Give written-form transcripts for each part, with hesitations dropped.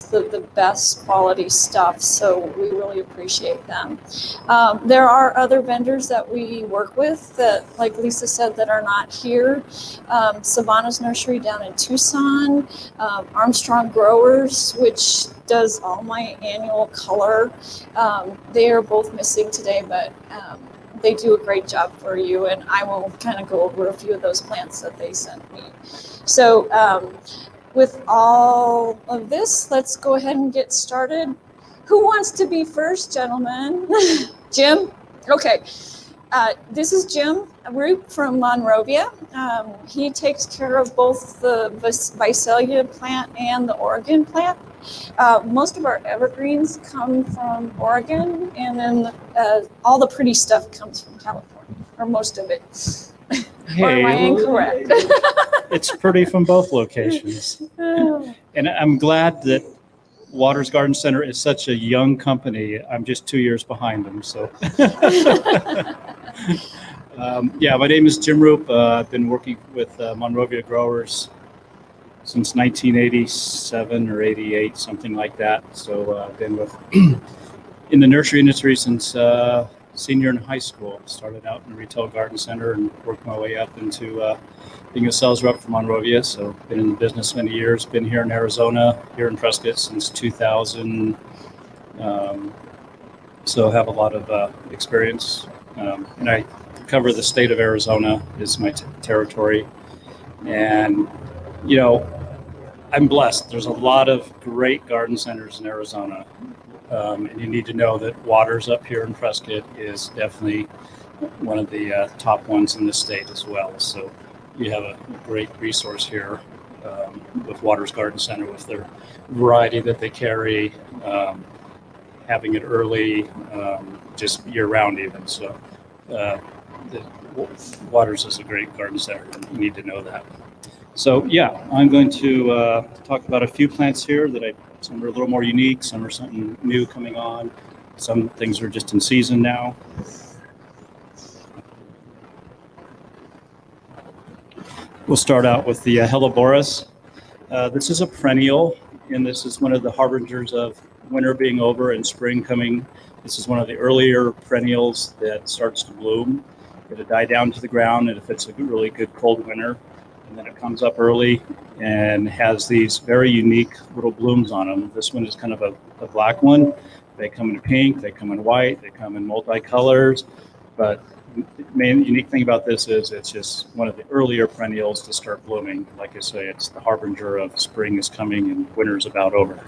the best quality stuff, so we really appreciate them. There are other vendors that we work with that, like Lisa said, that are not here. Savannah's Nursery down in Tucson, Armstrong Growers, which does all my annual color. They are both missing today, but they do a great job for you, and I will kind of go over a few of those plants that they sent me. So with all of this, let's go ahead and get started. Who wants to be first, gentlemen? Jim? Okay. This is Jim Root from Monrovia. He takes care of both the Visalia plant and the Oregon plant. Most of our evergreens come from Oregon, and then all the pretty stuff comes from California, or most of it. Hey, or am I incorrect? It's pretty from both locations. And I'm glad that Waters Garden Center is such a young company. I'm just 2 years behind them. So, yeah, my name is Jim Roop. I've been working with Monrovia growers since 1987 or 88, something like that. So I've been with in the nursery industry since senior in high school. Started out in a retail garden center and worked my way up into being a sales rep for Monrovia. So been in the business many years. Been here in Arizona, here in Prescott since 2000. So have a lot of experience. And I cover the state of Arizona is my territory. And, you know, I'm blessed. There's a lot of great garden centers in Arizona. And you need to know that Waters up here in Prescott is definitely one of the top ones in the state as well. So you have a great resource here with Waters Garden Center with their variety that they carry, having it early, just year round even. So Waters is a great garden center, and you need to know that. So yeah, I'm going to talk about a few plants here that some are a little more unique, some are something new coming on, some things are just in season now. We'll start out with the Hello Boris. This is a perennial, and this is one of the harbingers of winter being over and spring coming. This is one of the earlier perennials that starts to bloom. It'll die down to the ground, and if it's a really good cold winter, and then it comes up early and has these very unique little blooms on them. This one is kind of a black one. They come in pink, they come in white, they come in multicolors. But the main unique thing about this is it's just one of the earlier perennials to start blooming. Like I say, it's the harbinger of spring is coming and winter's about over.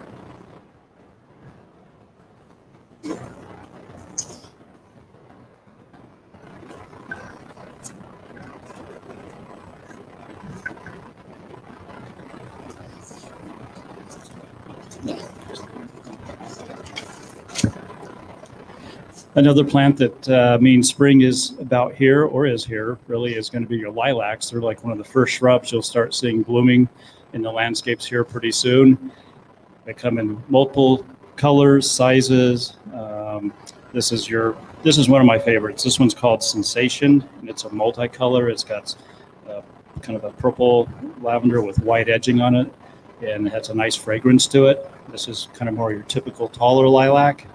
Another plant that means spring is about here or is here really is going to be your lilacs. They're like one of the first shrubs you'll start seeing blooming in the landscapes here pretty soon. They come in multiple colors, sizes. This is one of my favorites. This one's called Sensation, and it's a multicolor. It's got kind of a purple lavender with white edging on it, and it has a nice fragrance to it. This is kind of more your typical taller lilac.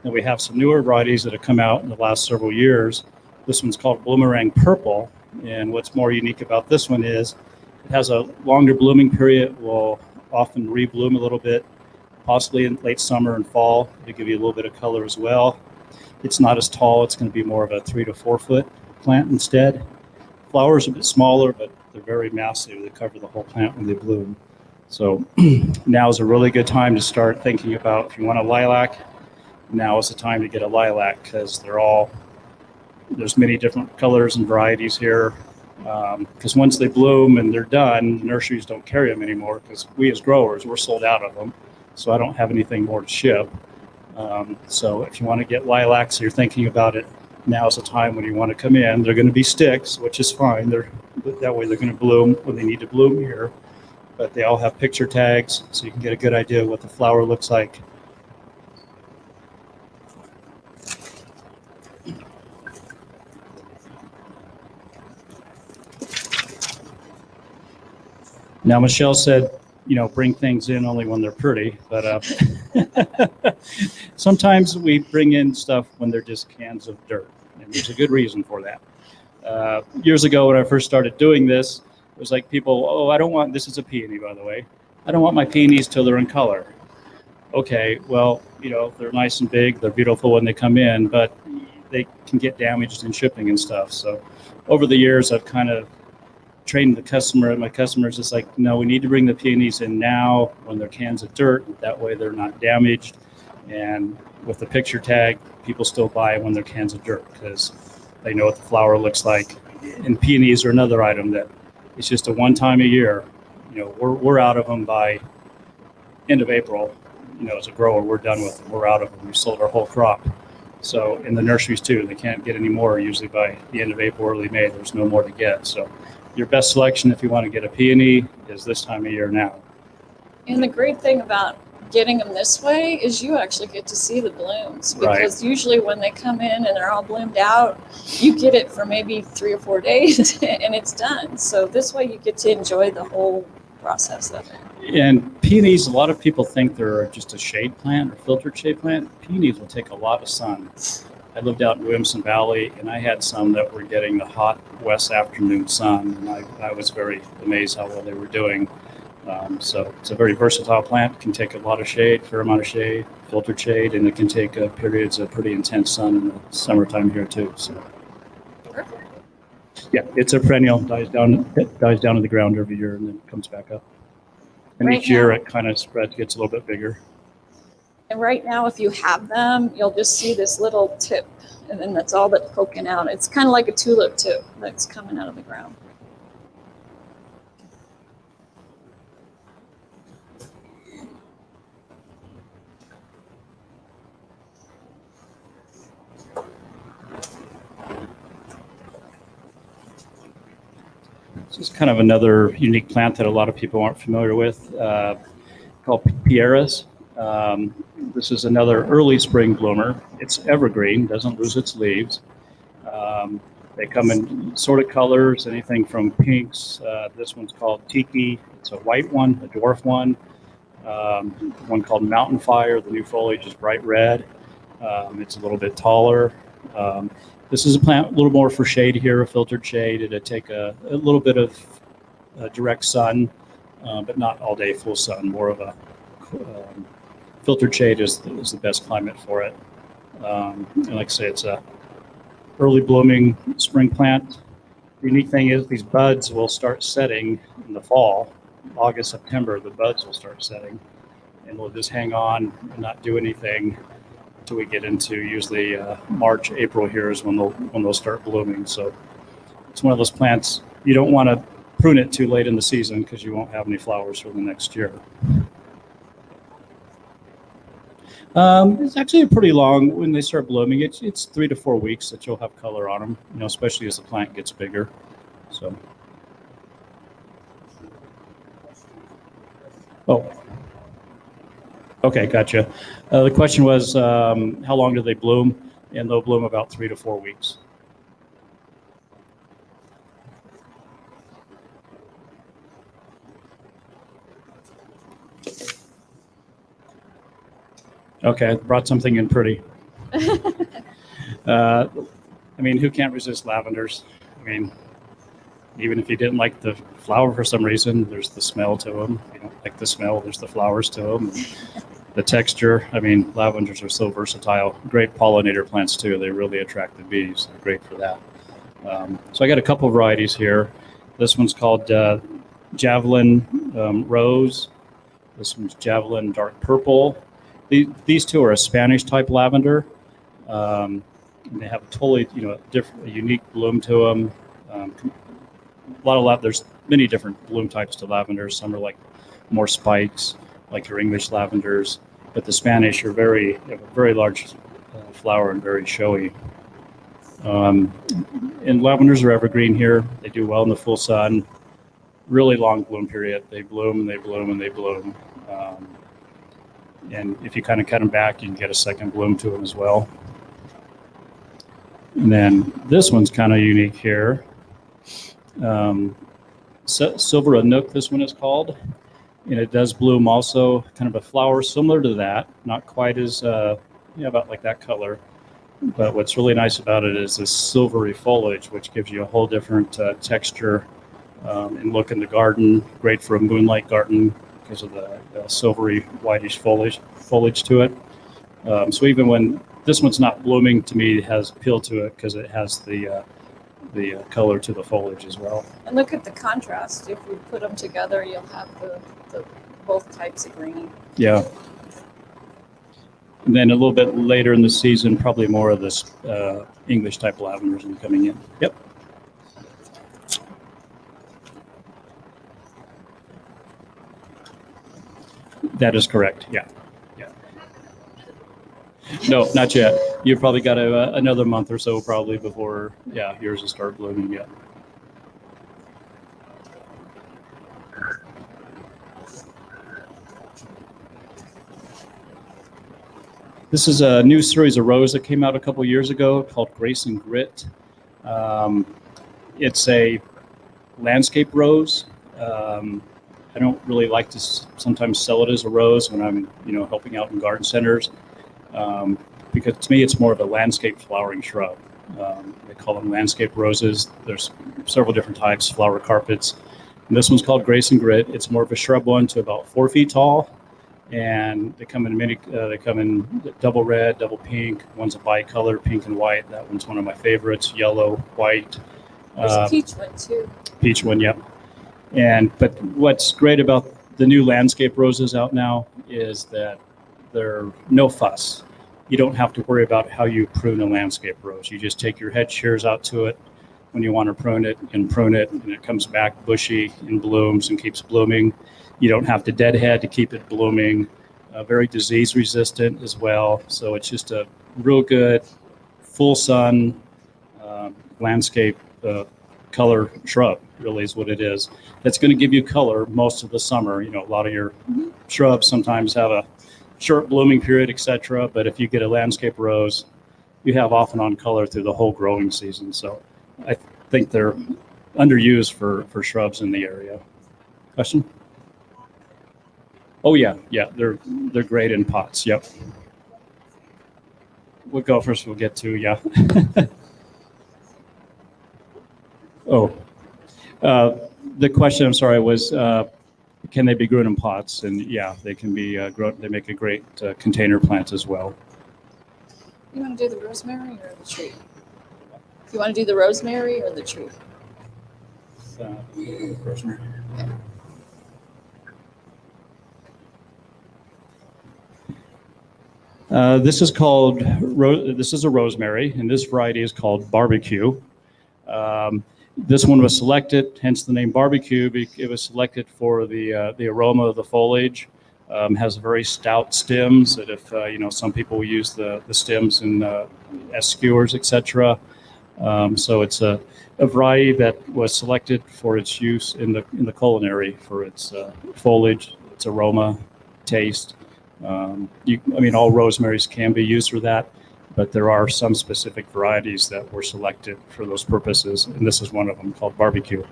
And we have some newer varieties that have come out in the last several years. This one's called Bloomerang Purple. And what's more unique about this one is it has a longer blooming period, will often rebloom a little bit, possibly in late summer and fall to give you a little bit of color as well. It's not as tall. It's going to be more of a 3 to 4 foot plant instead. Flowers are a bit smaller, but they're very massive. They cover the whole plant when they bloom. So now is a really good time to start thinking about if you want a lilac. Now is the time to get a lilac because there's many different colors and varieties here. Because once they bloom and they're done, nurseries don't carry them anymore because we as growers, we're sold out of them. So I don't have anything more to ship. So if you want to get lilacs, you're thinking about it, now is the time when you want to come in. They're going to be sticks, which is fine. That way they're going to bloom when they need to bloom here. But they all have picture tags, so you can get a good idea of what the flower looks like. Now, Michelle said bring things in only when they're pretty, but sometimes we bring in stuff when they're just cans of dirt, and there's a good reason for that. Years ago, when I first started doing this, it was like people, I don't want, this is a peony, by the way, I don't want my peonies till they're in color. Okay, well, they're nice and big, they're beautiful when they come in, but they can get damaged in shipping and stuff. So over the years, I've kind of trained my customers. It's like, no, we need to bring the peonies in now when they're cans of dirt. That way they're not damaged. And with the picture tag, people still buy when they're cans of dirt because they know what the flower looks like. And peonies are another item that it's just a one time a year. We're out of them by end of April. As a grower, we're done with them. We're out of them. We've sold our whole crop. So in the nurseries too, they can't get any more. Usually by the end of April, early May, there's no more to get. So your best selection if you want to get a peony is this time of year now. And the great thing about getting them this way is you actually get to see the blooms, because usually when they come in and they're all bloomed out, you get it for maybe 3 or 4 days and it's done. So this way you get to enjoy the whole process of it. And peonies, a lot of people think they're just a shade plant or filtered shade plant. Peonies will take a lot of sun. I lived out in Williamson Valley, and I had some that were getting the hot west afternoon sun, and I was very amazed how well they were doing. So it's a very versatile plant. It can take a lot of shade, fair amount of shade, filtered shade, and it can take periods of pretty intense sun in the summertime here too. So, yeah, it's a perennial. Dies down to the ground every year and then comes back up. And each year it kind of spreads, gets a little bit bigger. And right now, if you have them, you'll just see this little tip, and then that's all that's poking out. It's kind of like a tulip tip that's coming out of the ground. This is kind of another unique plant that a lot of people aren't familiar with, called Pieris. This is another early spring bloomer. It's evergreen, doesn't lose its leaves. They come in assorted colors, anything from pinks. This one's called Tiki. It's a white one, a dwarf one. One called Mountain Fire. The new foliage is bright red. It's a little bit taller. This is a plant a little more for shade here, a filtered shade. It'll take a little bit of direct sun, but not all day full sun. More of a filtered shade is the best climate for it. And like I say, it's a early blooming spring plant. The unique thing is these buds will start setting in the fall. August, September, the buds will start setting, and we'll just hang on and not do anything until we get into usually March, April here is when they'll start blooming. So it's one of those plants you don't want to prune it too late in the season because you won't have any flowers for the next year. It's actually pretty long when they start blooming. It's 3 to 4 weeks that you'll have color on them, especially as the plant gets bigger. So, okay, gotcha. The question was, how long do they bloom? And they'll bloom about 3 to 4 weeks. Okay, brought something in pretty. Who can't resist lavenders? Even if you didn't like the flower for some reason, there's the smell to them. If you don't like the smell, there's the flowers to them. The texture, lavenders are so versatile. Great pollinator plants too. They really attract the bees. They're great for that. So I got a couple varieties here. This one's called Javelin Rose. This one's Javelin Dark Purple. These two are a Spanish type lavender. And they have a totally, a unique bloom to them. There's many different bloom types to lavenders. Some are like more spikes, like your English lavenders, but the Spanish are they have a very large flower and very showy. And lavenders are evergreen here. They do well in the full sun. Really long bloom period. They bloom and they bloom and they bloom. And if you kind of cut them back, you can get a second bloom to them as well. And then this one's kind of unique here. Silver Anook, this one is called. And it does bloom also kind of a flower similar to that, not quite as, about like that color. But what's really nice about it is this silvery foliage, which gives you a whole different texture and look in the garden. Great for a moonlight garden because of the silvery whitish foliage to it. So even when this one's not blooming, to me, it has appeal to it because it has the color to the foliage as well. And look at the contrast. If we put them together, you'll have the both types of green. Yeah. And then a little bit later in the season, probably more of this English type lavenders will be coming in. Yep. That is correct. Yeah. Yeah. No, not yet. You've probably got another month or so probably before, yours will start blooming yet. This is a new series of rose that came out a couple years ago called Grace and Grit. It's a landscape rose. I don't really like to sometimes sell it as a rose when I'm, helping out in garden centers, because to me it's more of a landscape flowering shrub. They call them landscape roses. There's several different types, flower carpets. And this one's called Grace and Grit. It's more of a shrub one to about 4 feet tall. And they come in they come in double red, double pink. One's a bicolor, pink and white. That one's one of my favorites. Yellow, white. There's a peach one too. Peach one, yep. But what's great about the new landscape roses out now is that they're no fuss. You don't have to worry about how you prune a landscape rose. You just take your head shears out to it when you want to prune it, and it comes back bushy and blooms and keeps blooming. You don't have to deadhead to keep it blooming. Very disease resistant as well. So it's just a real good full sun landscape color shrub, really is what it is. That's going to give you color most of the summer. A lot of your shrubs sometimes have a short blooming period, etc. But if you get a landscape rose, you have off and on color through the whole growing season. So I think they're underused for shrubs in the area. Question? Oh yeah, they're great in pots. Yep. What gophers we'll get to, yeah. The question, I'm sorry, was can they be grown in pots? And yeah, they can be grown. They make a great container plant as well. You want to do the rosemary or the tree? You want to do the rosemary or the tree? Rosemary. Okay. This is a rosemary, and this variety is called barbecue. This one was selected, hence the name barbecue. It was selected for the aroma of the foliage. Has very stout stems that if some people use the stems as skewers, etc. So it's a variety that was selected for its use in the culinary for its foliage, its aroma, taste. All rosemaries can be used for that, but there are some specific varieties that were selected for those purposes, and this is one of them called barbecue.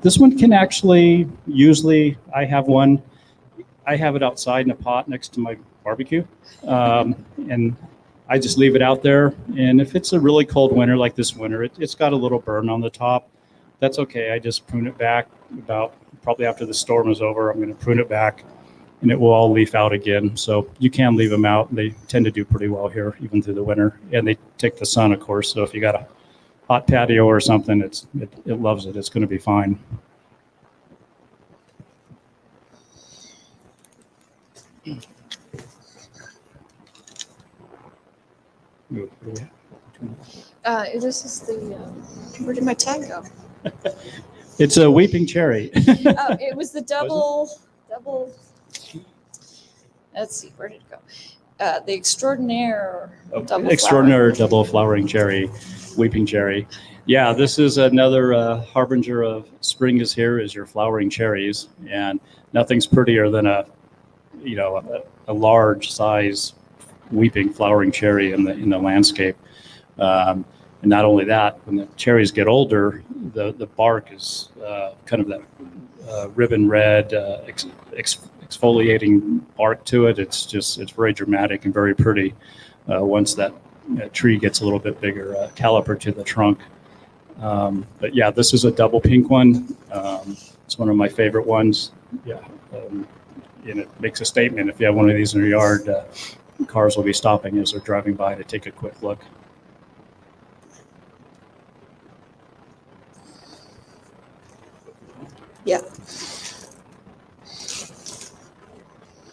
This one can actually, usually I have it outside in a pot next to my barbecue, and I just leave it out there. And if it's a really cold winter like this winter, it's got a little burn on the top. That's okay. I just prune it back probably after the storm is over. I'm going to prune it back, and it will all leaf out again. So you can leave them out. They tend to do pretty well here, even through the winter. And they take the sun, of course. So if you got a hot patio or something, it loves it. It's going to be fine. This is the, where did my tag go? It's a weeping cherry. Oh, it was the double, let's see, where did it go? The extraordinaire double flowering cherry, weeping cherry. Yeah, this is another harbinger of spring is here, is your flowering cherries. And nothing's prettier than a large size weeping flowering cherry in the landscape. And not only that, when the cherries get older, the bark is kind of that ribbon red, exfoliating bark to it. It's very dramatic and very pretty once that tree gets a little bit bigger, caliper to the trunk. But yeah, this is a double pink one. It's one of my favorite ones. Yeah, and it makes a statement. If you have one of these in your yard, cars will be stopping as they're driving by to take a quick look. Yeah.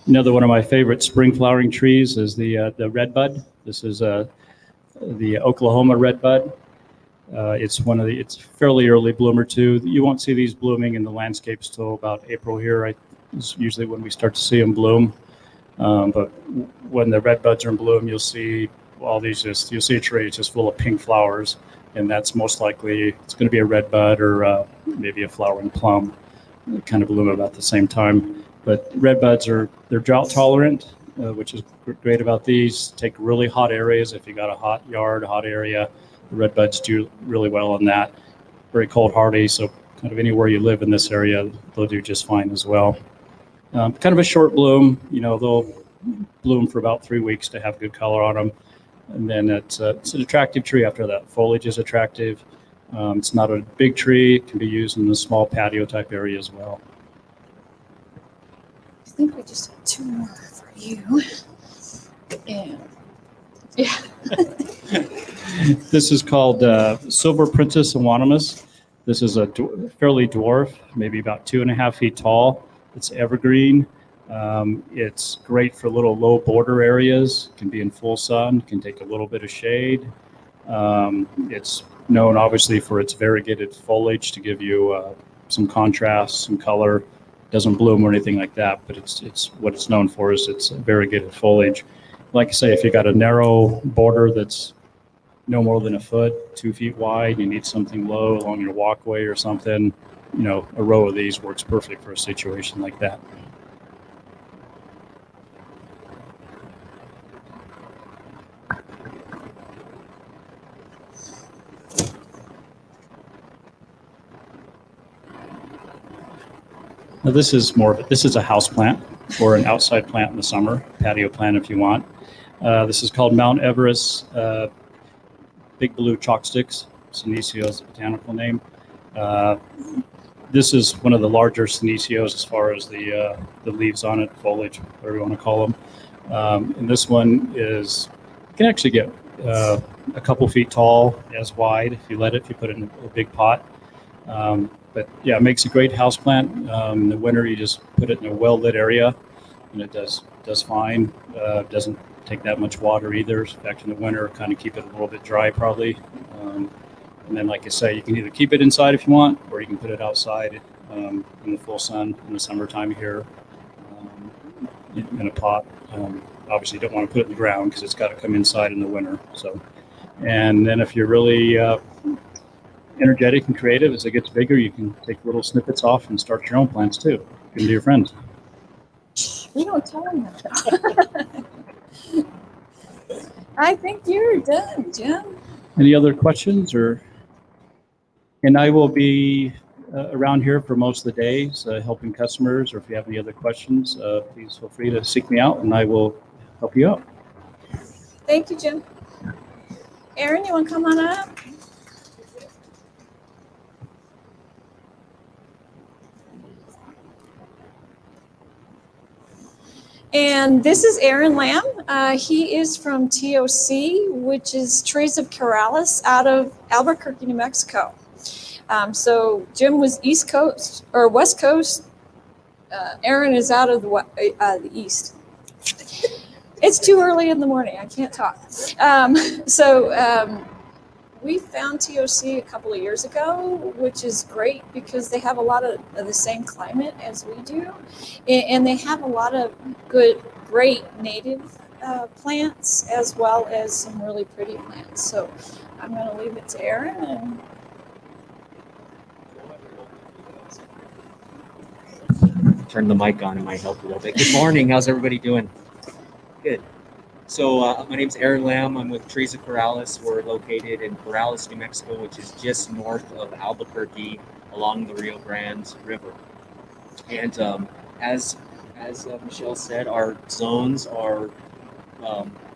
Another one of my favorite spring flowering trees is the Redbud. This is the Oklahoma Redbud. It's fairly early bloomer too. You won't see these blooming in the landscapes till about April here. It's usually when we start to see them bloom. But when the red buds are in bloom, you'll see you'll see a tree just full of pink flowers, and that's most likely it's going to be a red bud or maybe a flowering plum. They kind of bloom about the same time. But red buds they're drought tolerant, which is great about these. Take really hot areas. If you got a hot yard, a hot area, the red buds do really well on that. Very cold hardy, so kind of anywhere you live in this area, they'll do just fine as well. Kind of a short bloom, they'll bloom for about 3 weeks to have good color on them. And then it's an attractive tree after that. Foliage is attractive. It's not a big tree. It can be used in a small patio type area as well. I think we just have 2 more for you. And yeah. This is called Silver Princess Anonymous. This is a fairly dwarf, maybe about 2.5 feet tall. It's evergreen. It's great for little low border areas. Can be in full sun. Can take a little bit of shade. It's known obviously for its variegated foliage to give you some contrast, some color. Doesn't bloom or anything like that, but it's what it's known for is its variegated foliage. Like I say, if you got a narrow border that's no more than 1 foot, 2 feet wide, you need something low along your walkway or something, a row of these works perfect for a situation like that. Now this is a house plant or an outside plant in the summer, patio plant if you want. This is called Mount Everest Big Blue Chalksticks. Senecio is the botanical name. This is one of the larger Senecios as far as the leaves on it, foliage, whatever you want to call them. And this one you can actually get a couple feet tall, as wide if you put it in a big pot. But yeah, it makes a great house plant. In the winter, you just put it in a well-lit area, and it does fine. Doesn't take that much water either. In fact, in the winter, kind of keep it a little bit dry probably. And then, like I say, you can either keep it inside if you want, or you can put it outside in the full sun in the summertime here in a pot. Obviously, you don't want to put it in the ground because it's got to come inside in the winter. So, and then if you're really energetic and creative, as it gets bigger, you can take little snippets off and start your own plants too. Give them to your friends. We don't tell them that. I think you're done, Jim. Any other questions? And I will be around here for most of the days helping customers, or if you have any other questions, please feel free to seek me out and I will help you out. Thank you, Jim. Aaron, you want to come on up? And this is Aaron Lamb. He is from TOC, which is Trays of Corrales out of Albuquerque, New Mexico. So Jim was East Coast or West Coast. Aaron is out of the East. It's too early in the morning. I can't talk. We found TOC a couple of years ago, which is great because they have a lot of the same climate as we do. And they have a lot of great native plants as well as some really pretty plants. So I'm going to leave it to Aaron. Turn the mic on, it might help a little bit. Good morning, how's everybody doing? Good. So my name's Aaron Lamb. I'm with Trays of Corrales. We're located in Corrales, New Mexico, which is just north of Albuquerque along the Rio Grande River. And as Michelle said, our zones are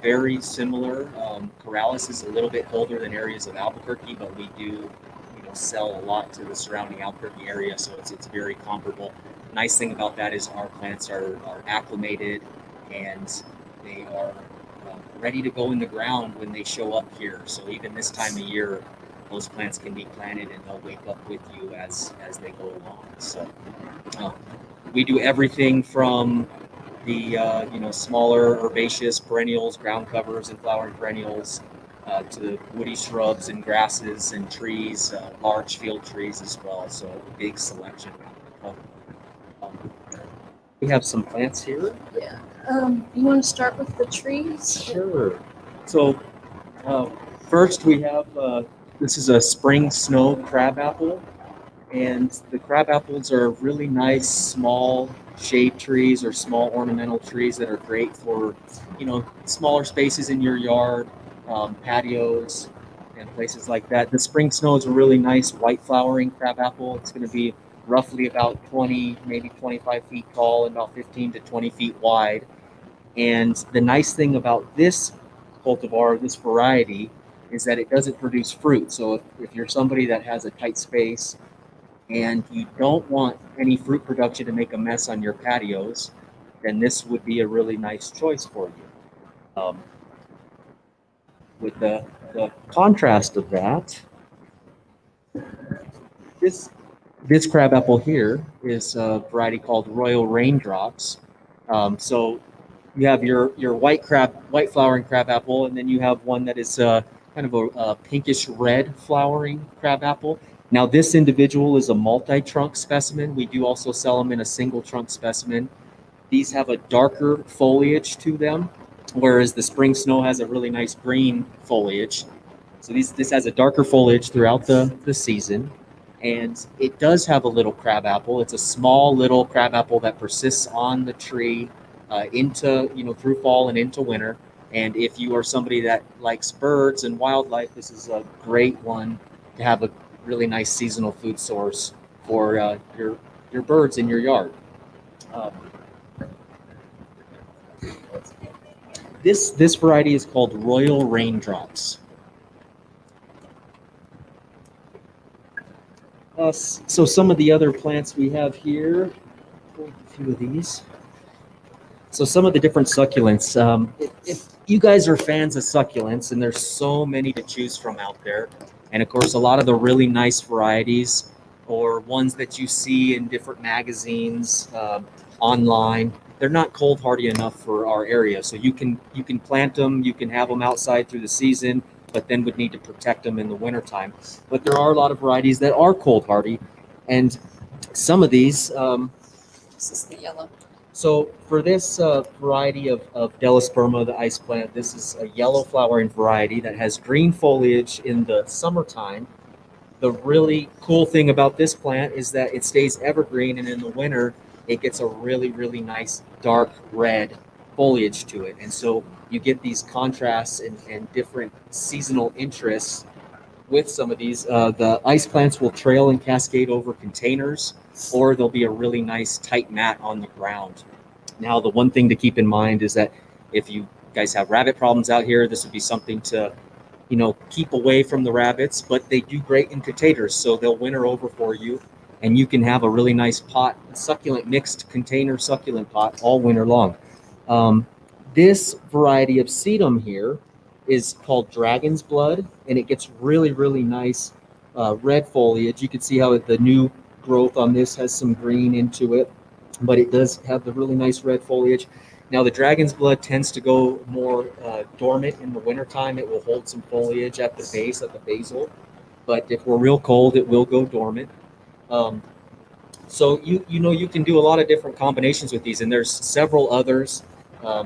very similar. Corrales is a little bit colder than areas of Albuquerque, but we do sell a lot to the surrounding Albuquerque area, so it's very comparable. Nice thing about that is our plants are acclimated and they are ready to go in the ground when they show up here. So even this time of year, those plants can be planted and they'll wake up with you as they go along. So we do everything from the smaller herbaceous perennials, ground covers, and flowering perennials, to the woody shrubs and grasses and trees, large field trees as well. So a big selection. We have some plants here. Yeah. You want to start with the trees? Sure. So first we have this is a spring snow crabapple, and the crabapples are really nice small shade trees or small ornamental trees that are great for smaller spaces in your yard, patios, and places like that. The spring snow is a really nice white flowering crabapple. It's going to be roughly about 20, maybe 25 feet tall and about 15 to 20 feet wide. And the nice thing about this cultivar, this variety, is that it doesn't produce fruit. So if you're somebody that has a tight space and you don't want any fruit production to make a mess on your patios, then this would be a really nice choice for you. With the contrast of that, this crabapple here is a variety called Royal Raindrops. So you have your white flowering crabapple, and then you have one that is kind of a pinkish red flowering crabapple. Now this individual is a multi-trunk specimen. We do also sell them in a single trunk specimen. These have a darker foliage to them, whereas the spring snow has a really nice green foliage. So this has a darker foliage throughout the season. And it does have a little crabapple. It's a small little crabapple that persists on the tree into through fall and into winter. And if you are somebody that likes birds and wildlife, this is a great one to have a really nice seasonal food source for your birds in your yard. This variety is called Royal Raindrops. So some of the other plants we have here, a few of these. So some of the different succulents. If you guys are fans of succulents, and there's so many to choose from out there, and of course a lot of the really nice varieties or ones that you see in different magazines online, they're not cold hardy enough for our area. So you can plant them, you can have them outside through the season, but then would need to protect them in the wintertime. But there are a lot of varieties that are cold hardy, and some of these. This is the yellow. So for this variety of Burma the Ice Plant, this is a yellow flowering variety that has green foliage in the summertime. The really cool thing about this plant is that it stays evergreen, and in the winter, it gets a really, really nice dark red foliage to it. And so you get these contrasts and different seasonal interests with some of these. The ice plants will trail and cascade over containers, or there'll be a really nice tight mat on the ground. Now, the one thing to keep in mind is that if you guys have rabbit problems out here, this would be something to keep away from the rabbits, but they do great in containers, so they'll winter over for you, and you can have a really nice pot, succulent mixed container succulent pot all winter long. This variety of sedum here is called Dragon's Blood, and it gets really, really nice red foliage. You can see how the new growth on this has some green into it, but it does have the really nice red foliage. Now, the Dragon's Blood tends to go more dormant in the wintertime. It will hold some foliage at the base, at the basal, but if we're real cold, it will go dormant. So you can do a lot of different combinations with these, and there's several others.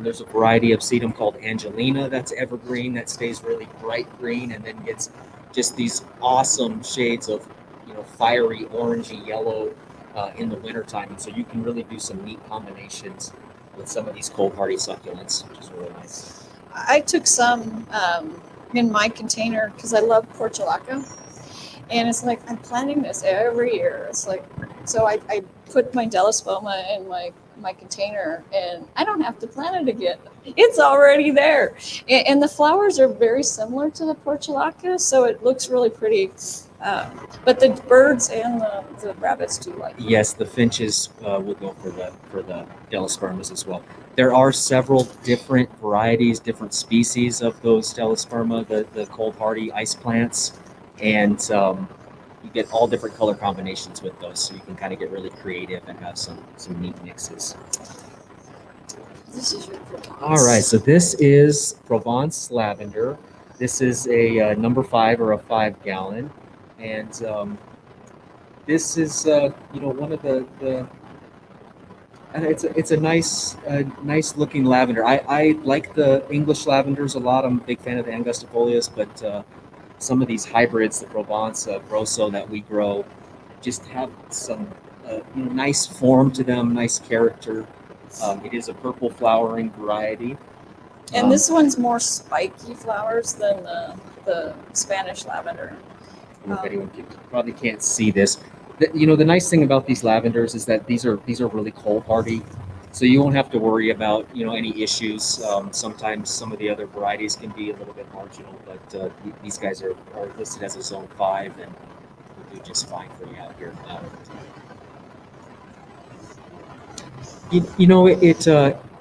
There's a variety of sedum called Angelina that's evergreen, that stays really bright green and then gets just these awesome shades of fiery orangey yellow in the wintertime. And so you can really do some neat combinations with some of these cold hardy succulents, which is really nice. I took some in my container because I love portulaca. And it's like, I'm planting this every year. It's like, so I put my Delaspoma in my container, and I don't have to plant it again. It's already there. And the flowers are very similar to the portulaca, so it looks really pretty. But the birds and the rabbits do like it. Yes, the finches will go for the Delospermas as well. There are several different varieties, different species of those Delosperma, the cold hardy ice plants, and you get all different color combinations with those, so you can kind of get really creative and have some neat mixes. This is your Provence. All right, so this is Provence Lavender. This is a number 5 or a 5-gallon, and this is one of the and it's a nice looking lavender. I like the English lavenders a lot. I'm a big fan of the angustifolias, but some of these hybrids, the Provence Grosso that we grow, just have some nice form to them, nice character. It is a purple flowering variety. And this one's more spiky flowers than the Spanish lavender. If anyone probably can't see this. The nice thing about these lavenders is that these are really cold hardy, so you won't have to worry about any issues. Sometimes some of the other varieties can be a little bit marginal, but these guys are listed as a zone 5 and will do just fine for you out here.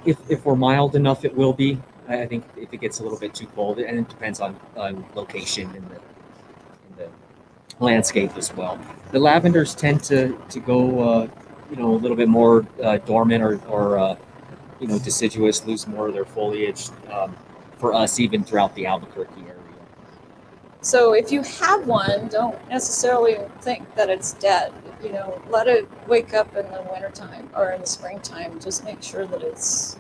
If we're mild enough, it will be. I think if it gets a little bit too cold, and it depends on location in the landscape as well. The lavenders tend to go a little bit more dormant or deciduous, lose more of their foliage for us even throughout the Albuquerque area. So if you have one, don't necessarily think that it's dead. Let it wake up in the wintertime or in the springtime. Just make sure that it's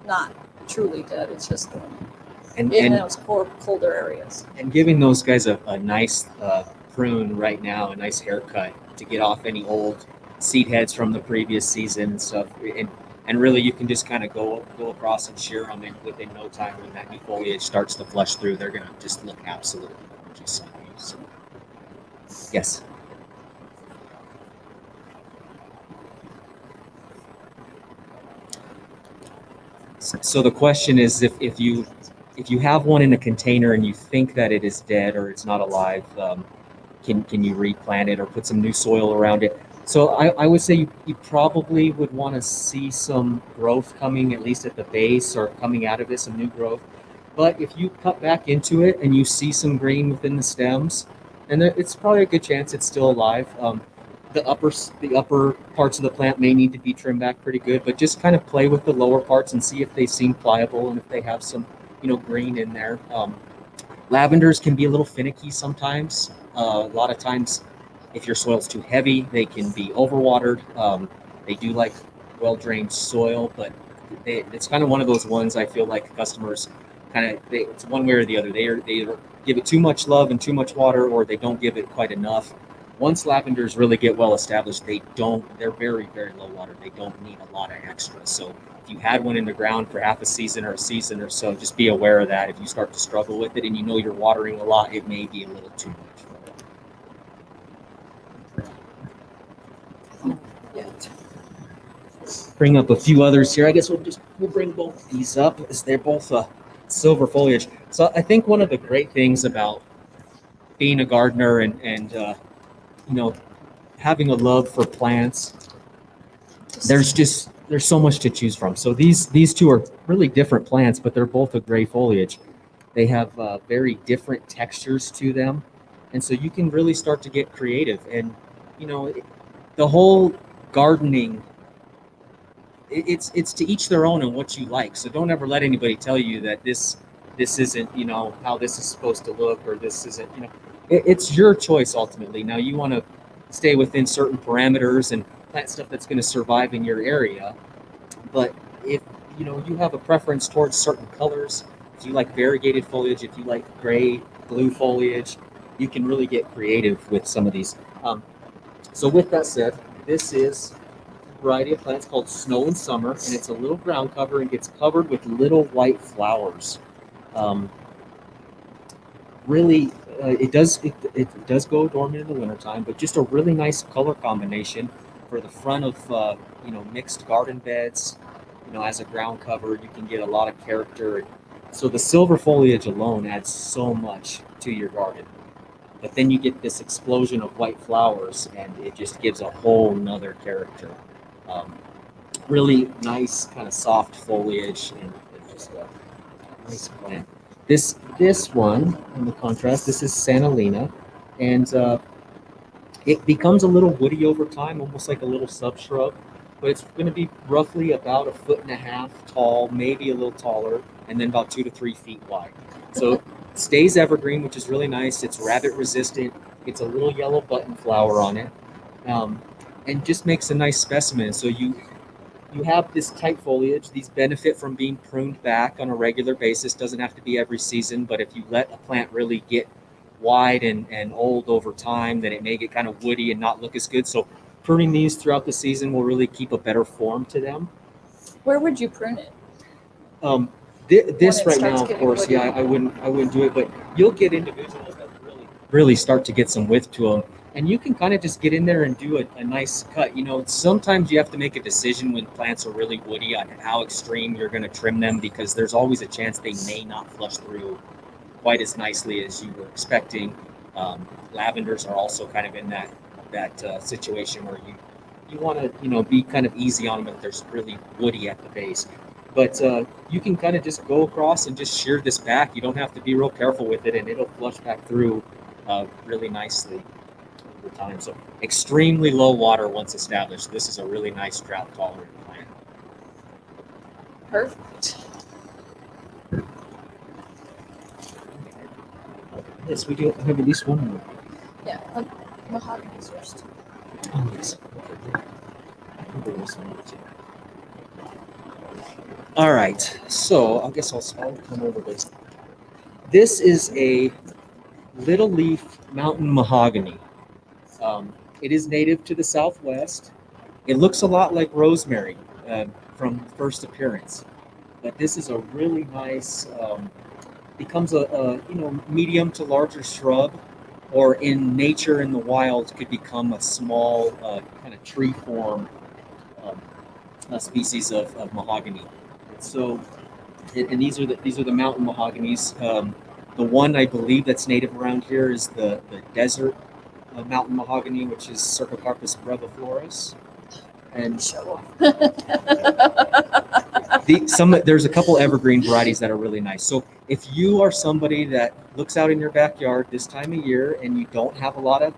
not truly dead. It's just in those colder areas. And giving those guys a nice prune right now, a nice haircut to get off any old seed heads from the previous season and stuff. And really, you can just kind of go across and shear them, and within no time, when that new foliage starts to flush through, they're going to just look absolutely gorgeous on you. So, yes. So the question is, if you have one in a container and you think that it is dead or it's not alive, can you replant it or put some new soil around it? So I would say you probably would want to see some growth coming, at least at the base or coming out of it, some new growth. But if you cut back into it and you see some green within the stems, and it's probably a good chance it's still alive. The upper parts of the plant may need to be trimmed back pretty good, but just kind of play with the lower parts and see if they seem pliable and if they have some green in there. Lavenders can be a little finicky sometimes. A lot of times, if your soil's too heavy, they can be overwatered. They do like well-drained soil, but it's kind of one of those ones I feel like customers it's one way or the other. They either give it too much love and too much water, or they don't give it quite enough. Once lavenders really get well established, they're very, very low water. They don't need a lot of extra. So if you had one in the ground for half a season or a season or so, just be aware of that. If you start to struggle with it and you're watering a lot, it may be a little too much for it. Bring up a few others here. I guess we'll bring both of these up as they're both silver foliage. So I think one of the great things about being a gardener and having a love for plants, there's so much to choose from. So these two are really different plants, but they're both a gray foliage. They have very different textures to them, and so you can really start to get creative. And the whole gardening, it's to each their own and what you like. So don't ever let anybody tell you that this isn't how this is supposed to look, or this isn't it's your choice ultimately. Now you want to stay within certain parameters and plant stuff that's going to survive in your area. But if you have a preference towards certain colors, if you like variegated foliage, if you like gray, blue foliage, you can really get creative with some of these. So with that said, this is a variety of plants called Snow in Summer, and it's a little ground cover and gets covered with little white flowers. Really, it does go dormant in the wintertime, but just a really nice color combination. for the front of mixed garden beds, as a ground cover. You can get a lot of character. So the silver foliage alone adds so much to your garden. But then you get this explosion of white flowers, and it just gives a whole nother character. Really nice, kind of soft foliage, and just a nice plant. This one, in the contrast, this is Santalina, and it becomes a little woody over time, almost like a little subshrub. But it's going to be roughly about 1.5 feet tall, maybe a little taller, and then about 2 to 3 feet wide. So it stays evergreen, which is really nice. It's rabbit resistant. It's a little yellow button flower on it, and just makes a nice specimen. So you have this tight foliage. These benefit from being pruned back on a regular basis. Doesn't have to be every season, but if you let a plant really get wide and old over time, then it may get kind of woody and not look as good. So pruning these throughout the season will really keep a better form to them. Where would you prune it? This When it right starts now, of getting course, woody. yeah, I wouldn't do it, but you'll get individuals that really start to get some width to them, and you can kind of just get in there and do a nice cut. Sometimes you have to make a decision when plants are really woody on how extreme you're going to trim them, because there's always a chance they may not flush through quite as nicely as you were expecting. Lavenders are also kind of in that situation where you want to be kind of easy on them if there's really woody at the base. But you can kind of just go across and just shear this back. You don't have to be real careful with it, and it'll flush back through really nicely over time. So extremely low water once established. This is a really nice drought tolerant plant. Perfect. Yes, we do have at least one more. Yeah, mahogany's first. Oh, yes. There is one too. All right, so I guess I'll come over this. This is a little leaf mountain mahogany. It is native to the Southwest. It looks a lot like rosemary from first appearance, but this is a really nice. Becomes a medium to larger shrub, or in nature in the wild could become a small kind of tree form species of mahogany. So, and these are the mountain mahoganies. The one I believe that's native around here is the desert mountain mahogany, which is Cercocarpus brevifolis. And there's a couple evergreen varieties that are really nice. So if you are somebody that looks out in your backyard this time of year and you don't have a lot of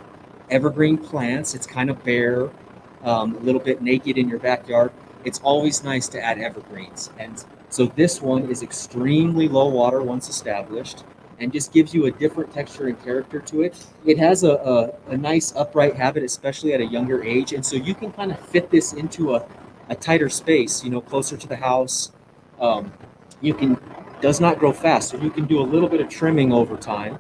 evergreen plants, it's kind of bare, a little bit naked in your backyard, it's always nice to add evergreens. And so this one is extremely low water once established, and just gives you a different texture and character to it. It has a nice upright habit, especially at a younger age. And so you can kind of fit this into a tighter space, closer to the house. Does not grow fast. So you can do a little bit of trimming over time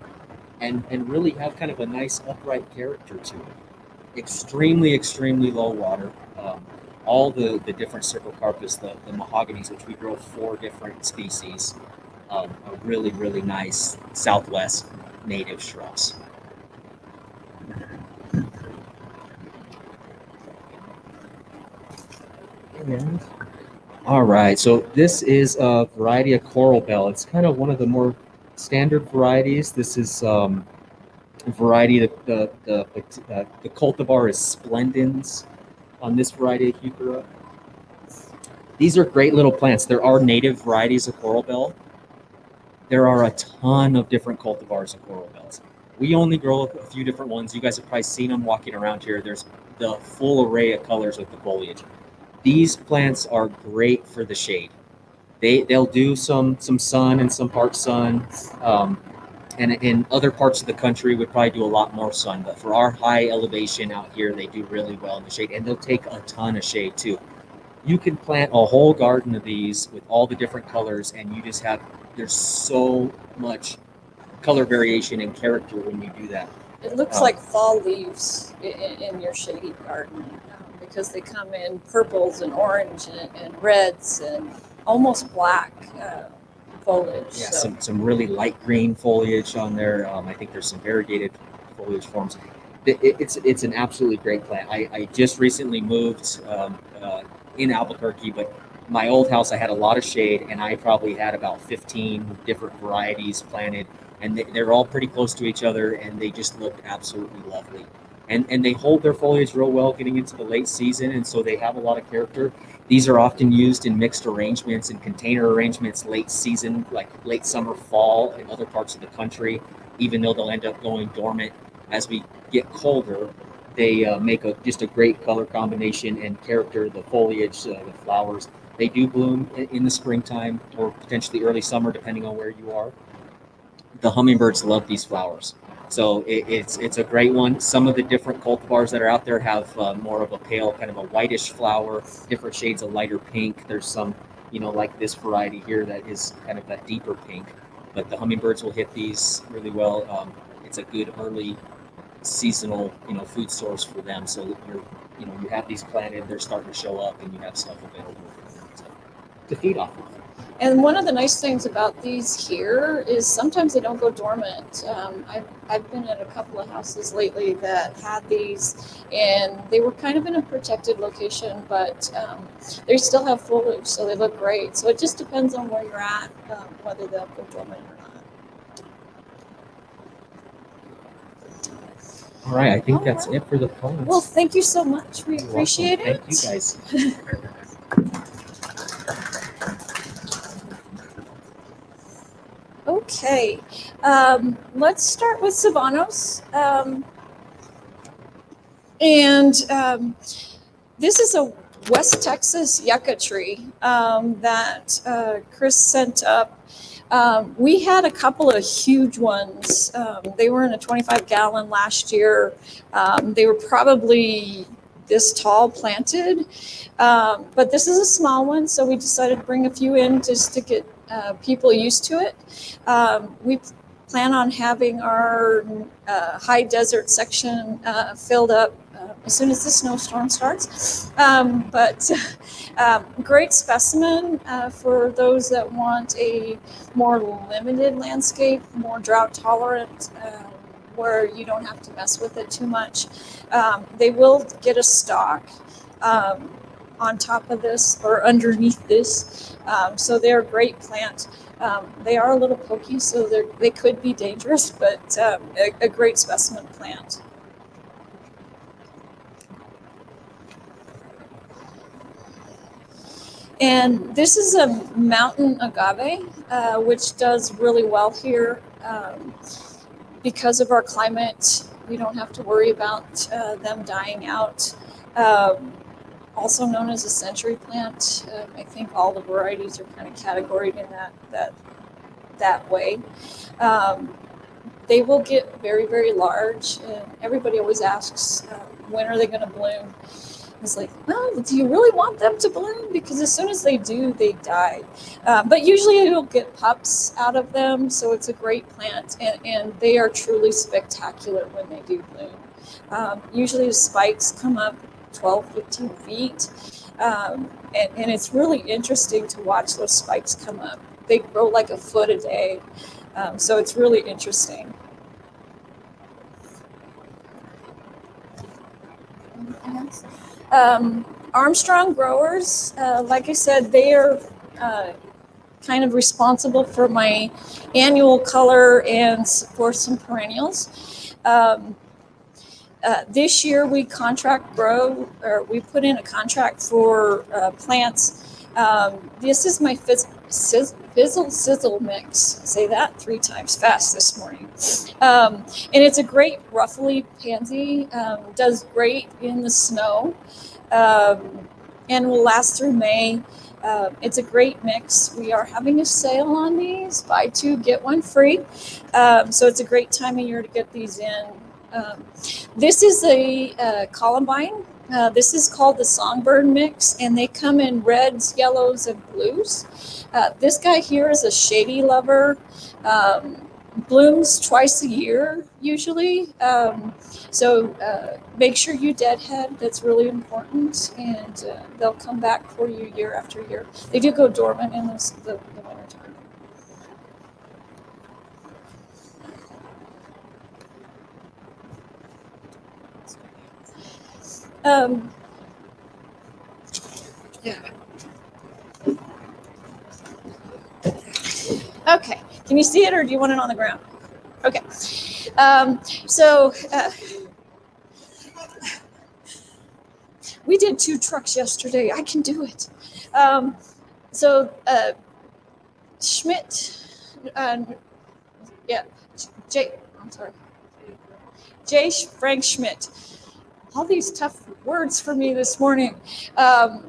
and really have kind of a nice upright character to it. Extremely, extremely low water. All the different Cercocarpus, the mahoganies, which we grow 4 different species, are really, really nice Southwest native shrubs. All right, so this is a variety of coral bell. It's kind of one of the more standard varieties. This is a variety that the cultivar is splendens on this variety of Euchera. These are great little plants. There are native varieties of coral bell. There are a ton of different cultivars of coral bells. We only grow a few different ones. You guys have probably seen them walking around here. There's the full array of colors of the foliage. These plants are great for the shade. They'll do some sun and some part sun. And in other parts of the country would probably do a lot more sun. But for our high elevation out here, they do really well in the shade. And they'll take a ton of shade too. You can plant a whole garden of these with all the different colors, and you just there's so much color variation and character when you do that. It looks like fall leaves in your shady garden, because they come in purples and orange and reds and almost black foliage. Yeah, so. some really light green foliage on there. I think there's some variegated foliage forms. It's an absolutely great plant. I just recently moved in Albuquerque, but my old house I had a lot of shade, and I probably had about 15 different varieties planted, and they're all pretty close to each other, and they just looked absolutely lovely. And they hold their foliage real well getting into the late season, and so they have a lot of character. These are often used in mixed arrangements and container arrangements late season, like late summer, fall in other parts of the country, even though they'll end up going dormant as we get colder. They make just a great color combination and character, the foliage, the flowers. They do bloom in the springtime or potentially early summer, depending on where you are. The hummingbirds love these flowers. So it's a great one. Some of the different cultivars that are out there have more of a pale, kind of a whitish flower, different shades of lighter pink. There's some, like this variety here that is kind of that deeper pink. But the hummingbirds will hit these really well. It's a good early seasonal, food source for them. So that you have these planted, they're starting to show up, and you have stuff available for them to feed off of. And one of the nice things about these here is sometimes they don't go dormant. I've been at a couple of houses lately that had these, and they were kind of in a protected location, but they still have foliage, so they look great. So it just depends on where you're at, whether they'll go dormant or not. All right, I think that's it for the plants. Well, thank you so much. We You're appreciate welcome. it. Thank you guys. Okay, let's start with Sabanos. This is a West Texas yucca tree that Chris sent up. We had a couple of huge ones. They were in a 25-gallon last year. They were probably this tall planted, but this is a small one, so we decided to bring a few in just to get people used to it. We plan on having our high desert section filled up as soon as the snowstorm starts. Great specimen for those that want a more limited landscape, more drought tolerant, where you don't have to mess with it too much. They will get a stalk on top of this or underneath this. So they're a great plant. They are a little pokey, so they could be dangerous, but a great specimen plant. And this is a mountain agave, which does really well here. Because of our climate, we don't have to worry about them dying out. Also known as a century plant. I think all the varieties are kind of categorized in that way. They will get very, very large, and everybody always asks, when are they going to bloom? It's like, well, do you really want them to bloom? Because as soon as they do, they die. But usually you'll get pups out of them, so it's a great plant, and they are truly spectacular when they do bloom. Usually the spikes come up 12, 15 feet, and it's really interesting to watch those spikes come up. They grow like a foot a day, so it's really interesting. Armstrong growers, like I said, they are kind of responsible for my annual color and for some perennials. This year we contract grow, or we put in a contract for plants. This is my Fizzle Sizzle mix. Say that 3 times fast this morning. And it's a great ruffly pansy, does great in the snow, and will last through May. It's a great mix. We are having a sale on these, buy 2, get 1 free. So it's a great time of year to get these in. This is a Columbine. This is called the Songbird mix, and they come in reds, yellows, and blues. This guy here is a shady lover. Blooms twice a year usually. So make sure you deadhead. That's really important, and they'll come back for you year after year. They do go dormant in the winter time. Um, okay, can you see it or do you want it on the ground? Okay. We did 2 trucks yesterday. I can do it. Schmidt, yeah, I'm sorry. J. Frank Schmidt. All these tough words for me this morning.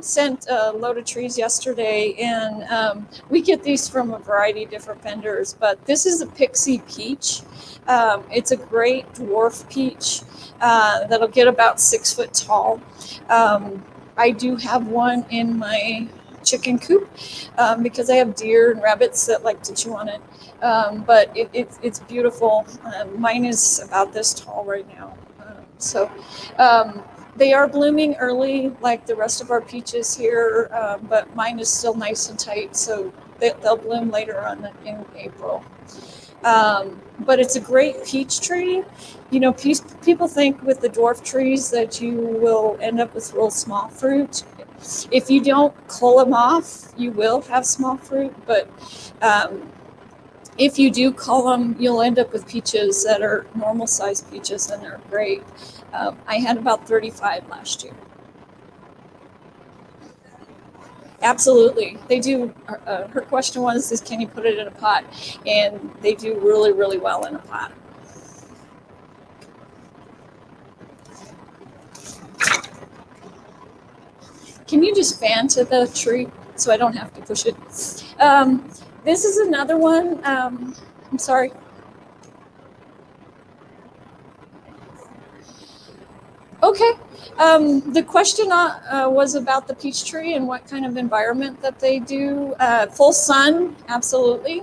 Sent a load of trees yesterday, and we get these from a variety of different vendors, but this is a Pixie Peach. It's a great dwarf peach that'll get about 6 foot tall. I do have one in my chicken coop because I have deer and rabbits that like to chew on it. But it's beautiful. Mine is about this tall right now. They are blooming early like the rest of our peaches here, but mine is still nice and tight, so they'll bloom later on in April. But it's a great peach tree. You know, people think with the dwarf trees that you will end up with real small fruit. If you don't cull them off, you will have small fruit, but if you do cull them, you'll end up with peaches that are normal size peaches, and they're great. I had about 35 last year. Absolutely, they do. Her question was, can you put it in a pot? And they do really, really well in a pot. Can you just fan to the tree so I don't have to push it? This is another one. I'm sorry. Okay. The question was about the peach tree and what kind of environment that they do. Full sun, absolutely.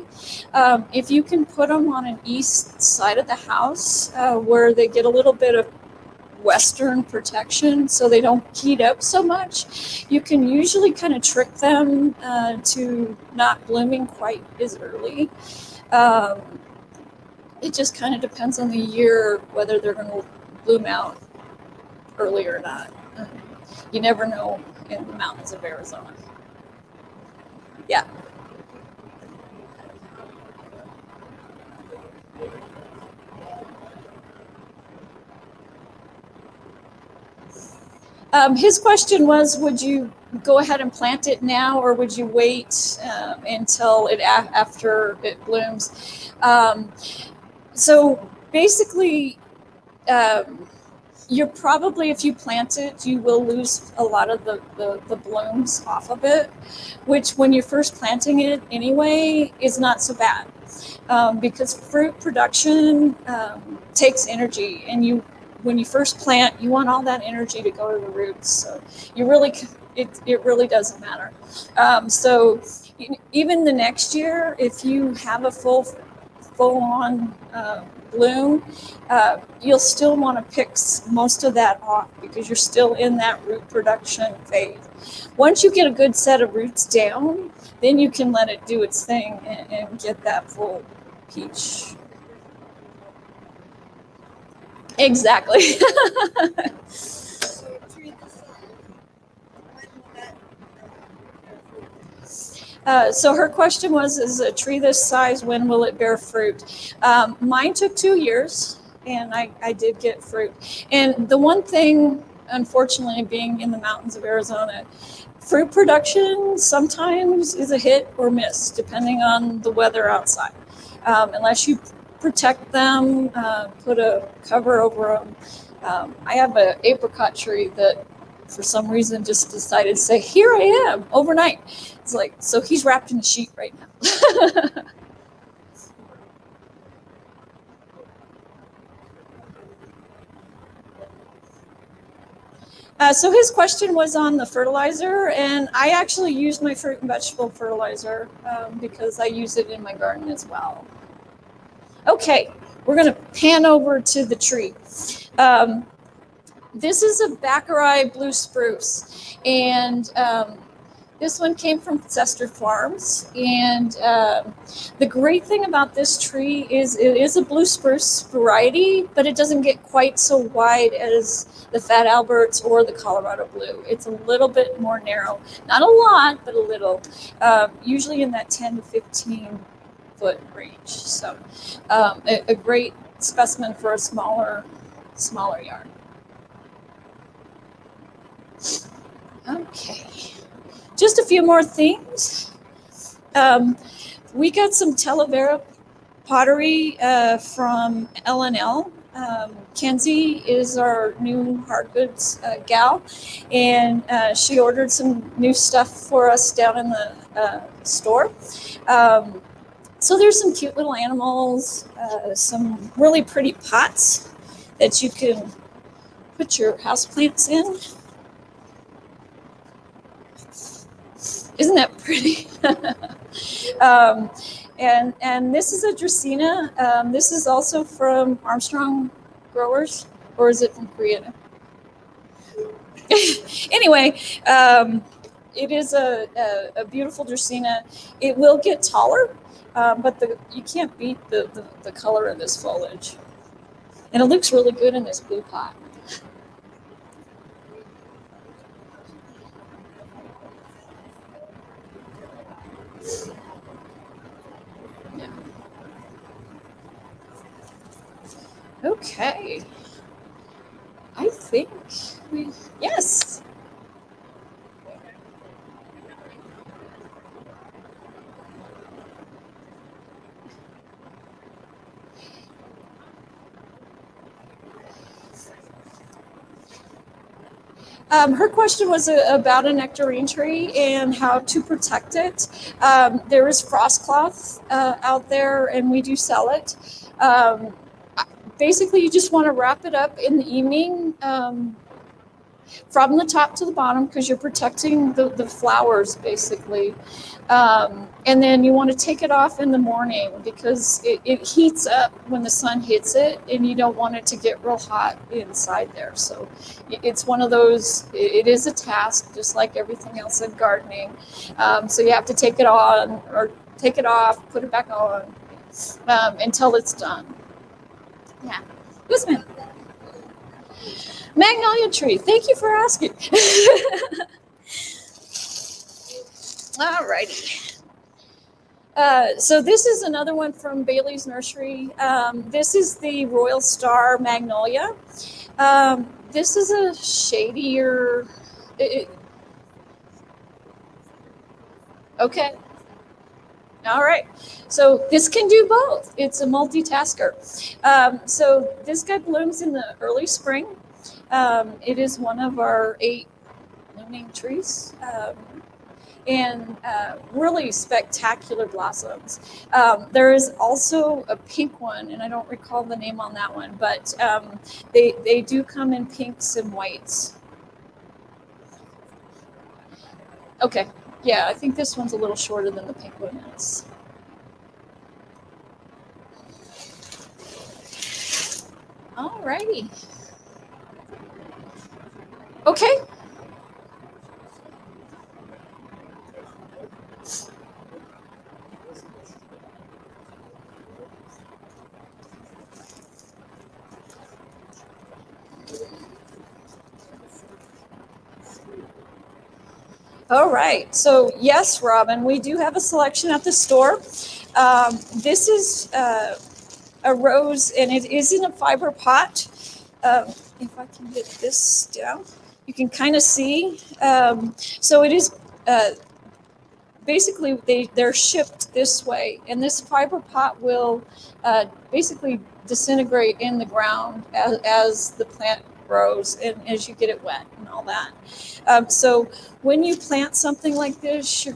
If you can put them on an east side of the house where they get a little bit of western protection so they don't heat up so much, you can usually kind of trick them to not blooming quite as early. It just kind of depends on the year whether they're going to bloom out early or not. You never know in the mountains of Arizona. Yeah. His question was, would you go ahead and plant it now, or would you wait until after it blooms? So basically, you're probably, if you plant it, you will lose a lot of the blooms off of it, which when you're first planting it anyway is not so bad, because fruit production takes energy, and when you first plant, you want all that energy to go to the roots. So it really doesn't matter. So even the next year, if you have a full-on bloom, you'll still want to pick most of that off because you're still in that root production phase. Once you get a good set of roots down, then you can let it do its thing and get that full peach. Exactly. So her question was, is a tree this size, when will it bear fruit? Mine took 2 years, and I did get fruit. And the one thing, unfortunately, being in the mountains of Arizona, fruit production sometimes is a hit or miss, depending on the weather outside. Unless you protect them, put a cover over them. I have an apricot tree that for some reason just decided to say, here I am, overnight. It's like, so he's wrapped in a sheet right now. So his question was on the fertilizer, and I actually use my fruit and vegetable fertilizer because I use it in my garden as well. Okay, we're going to pan over to the tree. This is a Baccarat blue spruce, and This one came from Zester Farms, and the great thing about this tree is it is a blue spruce variety, but it doesn't get quite so wide as the Fat Alberts or the Colorado Blue. It's a little bit more narrow, not a lot, but a little, usually in that 10 to 15 foot range. So a great specimen for a smaller yard. Okay. Just a few more things. We got some Talavera Pottery from L&L. Kenzie is our new hard goods gal, and she ordered some new stuff for us down in the store. So there's some cute little animals, some really pretty pots that you can put your houseplants in. Isn't that pretty? And this is a Dracaena. This is also from Armstrong Growers, or is it from Korea? Anyway, it is a beautiful Dracaena. It will get taller, but you can't beat the color of this foliage. And it looks really good in this blue pot. Yeah. Okay. I think yes. Her question was about a nectarine tree and how to protect it. There is frost cloth out there, and we do sell it. Basically, you just want to wrap it up in the evening from the top to the bottom, because you're protecting the flowers, basically. And then you want to take it off in the morning, because it heats up when the sun hits it, and you don't want it to get real hot inside there. So it's one of those, it is a task, just like everything else in gardening. So you have to take it on, or take it off, put it back on, until it's done. Yeah. Guzman. Magnolia tree. Thank you for asking. All righty. So this is another one from Bailey's Nursery. This is the Royal Star Magnolia. This is a shadier. Okay. All right. So this can do both. It's a multitasker. So this guy blooms in the early spring. It is one of our 8 blooming trees. And really spectacular blossoms. There is also a pink one, and I don't recall the name on that one, but they do come in pinks and whites. Okay, yeah, I think this one's a little shorter than the pink one is. All righty. Okay. All right. So yes, Robin, we do have a selection at the store. This is a rose, and it is in a fiber pot. If I can get this down, you can kind of see. So it is basically they're shipped this way, and this fiber pot will basically disintegrate in the ground as the plant grows and as you get it wet and all that. So when you plant something like this,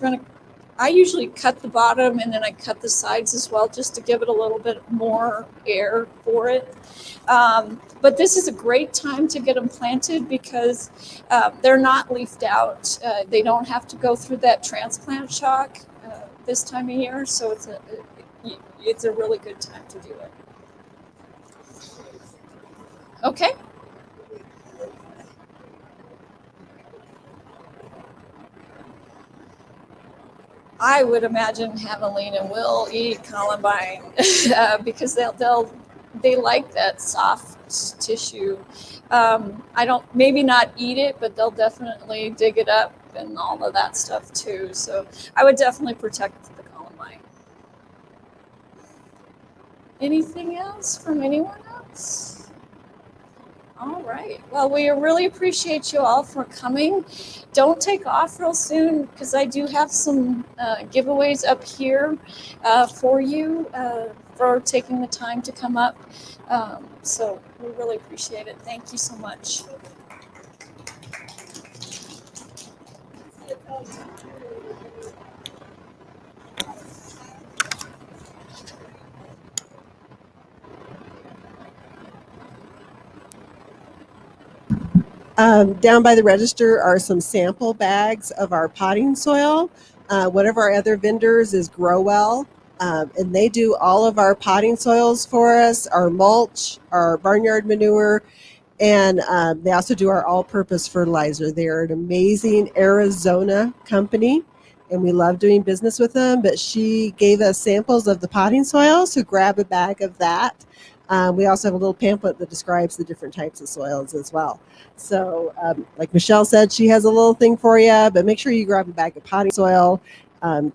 I usually cut the bottom, and then I cut the sides as well, just to give it a little bit more air for it. But this is a great time to get them planted, because they're not leafed out. They don't have to go through that transplant shock this time of year. So it's a really good time to do it. Okay. I would imagine Javelina will eat Columbine because they like that soft tissue. I don't, maybe not eat it, but they'll definitely dig it up and all of that stuff too. So I would definitely protect the Columbine. Anything else from anyone else? All right. Well, we really appreciate you all for coming. Don't take off real soon because I do have some giveaways up here for you for taking the time to come up. So we really appreciate it. Thank you so much. Down by the register are some sample bags of our potting soil. One of our other vendors is Grow Well, and they do all of our potting soils for us, our mulch, our barnyard manure, and they also do our all-purpose fertilizer. They are an amazing Arizona company, and we love doing business with them, but she gave us samples of the potting soil, so grab a bag of that. We also have a little pamphlet that describes the different types of soils as well. So like Michelle said, she has a little thing for you, but make sure you grab a bag of potting soil.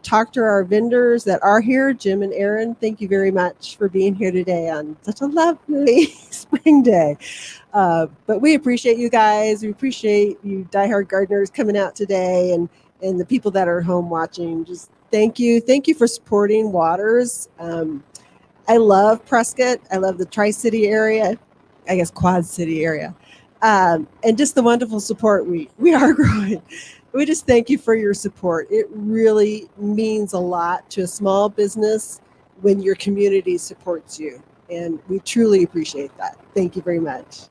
Talk to our vendors that are here, Jim and Aaron. Thank you very much for being here today on such a lovely spring day. But we appreciate you guys. We appreciate you diehard gardeners coming out today, and the people that are home watching. Just thank you. Thank you for supporting Waters. I love Prescott. I love the Tri-City area, I guess Quad City area. And just the wonderful support we are growing. We just thank you for your support. It really means a lot to a small business when your community supports you. And we truly appreciate that. Thank you very much.